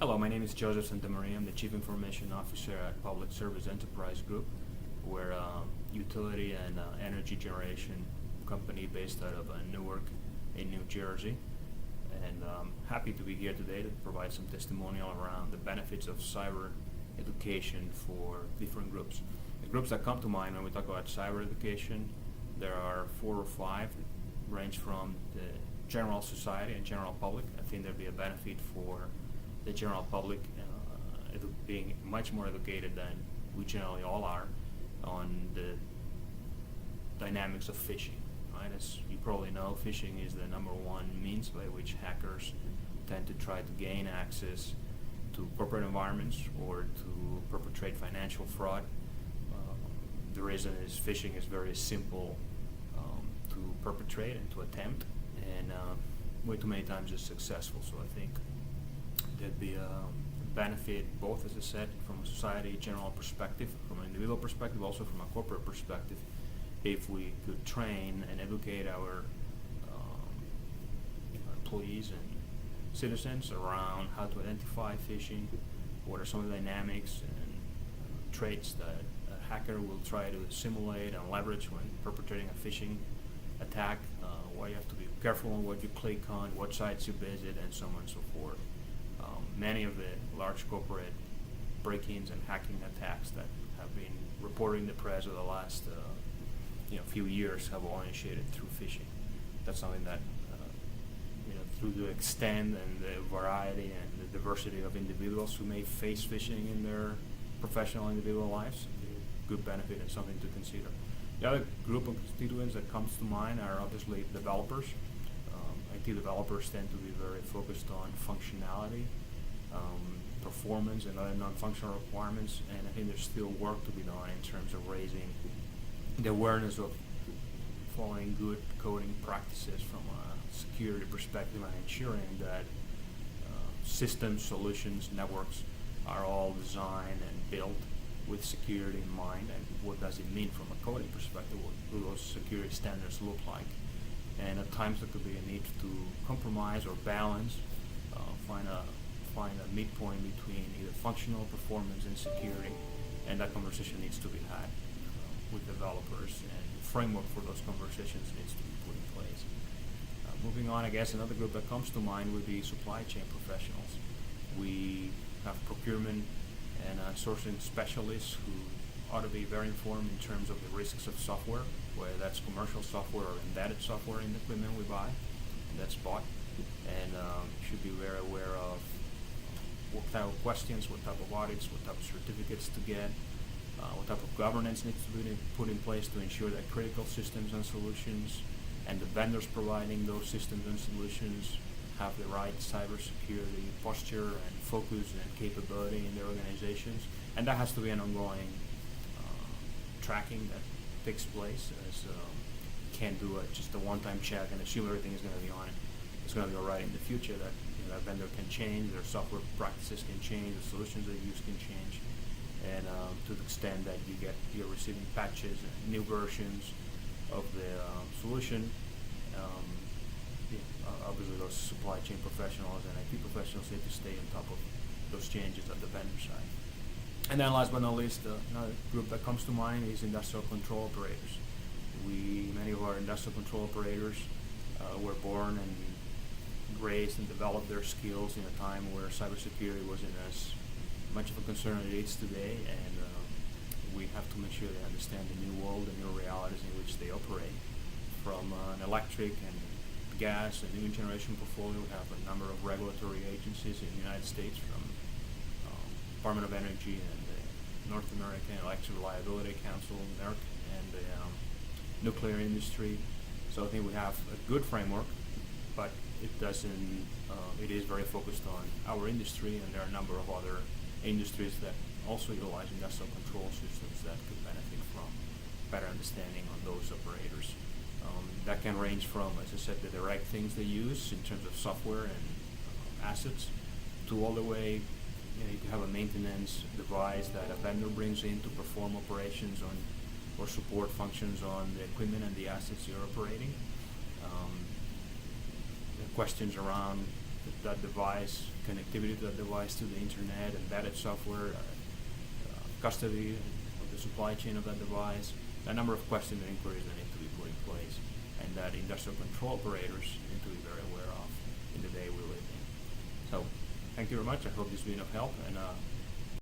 Hello, my name is Joseph Santamaria. I'm the Chief Information Officer at Public Service Enterprise Group. We're a utility and energy generation company based out of Newark in New Jersey. And I'm happy to be here today to provide some testimonial around the benefits of cyber education for different groups. The groups that come to mind when we talk about cyber education, there are 4 or 5 that range from the general society and general public. I think there'd be a benefit for the general public being much more educated than we generally all are on the dynamics of phishing. Right? As you probably know, phishing is the #1 means by which hackers tend to try to gain access to corporate environments or to perpetrate financial fraud. The reason is phishing is very simple to perpetrate and to attempt, and way too many times is successful. So I think there'd be a benefit both, as I said, from a society general perspective, from an individual perspective, also from a corporate perspective, if we could train and educate our employees and citizens around how to identify phishing, what are some of the dynamics and traits that a hacker will try to simulate and leverage when perpetrating a phishing attack, why you have to be careful on what you click on, what sites you visit, and so on and so forth. Many of the large corporate break-ins and hacking attacks that have been reported in the press over the last few years have all initiated through phishing. That's something that through the extent and the variety and the diversity of individuals who may face phishing in their professional individual lives, a good benefit and something to consider. The other group of constituents that comes to mind are obviously developers. IT developers tend to be very focused on functionality, performance, and other non-functional requirements, and I think there's still work to be done in terms of raising the awareness of following good coding practices from a security perspective and ensuring that systems, solutions, networks are all designed and built with security in mind, and what does it mean from a coding perspective, what do those security standards look like. And at times there could be a need to compromise or balance, find a midpoint between either functional performance and security, and that conversation needs to be had with developers, and the framework for those conversations needs to be put in place. Moving on, I guess another group that comes to mind would be supply chain professionals. We have procurement and sourcing specialists who ought to be very informed in terms of the risks of software, whether that's commercial software or embedded software in the equipment we buy and that's bought, and should be very aware of what type of questions, what type of audits, what type of certificates to get, what type of governance needs to be put in place to ensure that critical systems and solutions and the vendors providing those systems and solutions have the right cybersecurity posture and focus and capability in their organizations. And that has to be an ongoing tracking that takes place, as can't do just a one-time check and assume everything is going to be on it. It's going to be all right in the future. That that vendor can change, their software practices can change, the solutions they use can change, and to the extent that you're receiving patches and new versions of the solution. Obviously, those supply chain professionals and IT professionals need to stay on top of those changes at the vendor side. And then last but not least, another group that comes to mind is industrial control operators. Many of our industrial control operators were born and raised and developed their skills in a time where cybersecurity wasn't as much of a concern as it is today, and we have to make sure they understand the new world, the new realities in which they operate. From an electric and gas and new generation portfolio, we have a number of regulatory agencies in the United States, from Department of Energy and the North American Electric Reliability Council, NERC, and the nuclear industry. So I think we have a good framework, but it doesn't. It is very focused on our industry, and there are a number of other industries that also utilize industrial control systems that could benefit from better understanding on those operators. That can range from, as I said, the direct things they use in terms of software and assets, to all the way, you could have a maintenance device that a vendor brings in to perform operations on or support functions on the equipment and the assets you're operating. Questions around that device connectivity to the device to the internet, embedded software, custody of the supply chain of that device, a number of questions and inquiries that need to be put in place, and that industrial control operators need to be very aware of in the day we live in. So, thank you very much. I hope this has been of help, and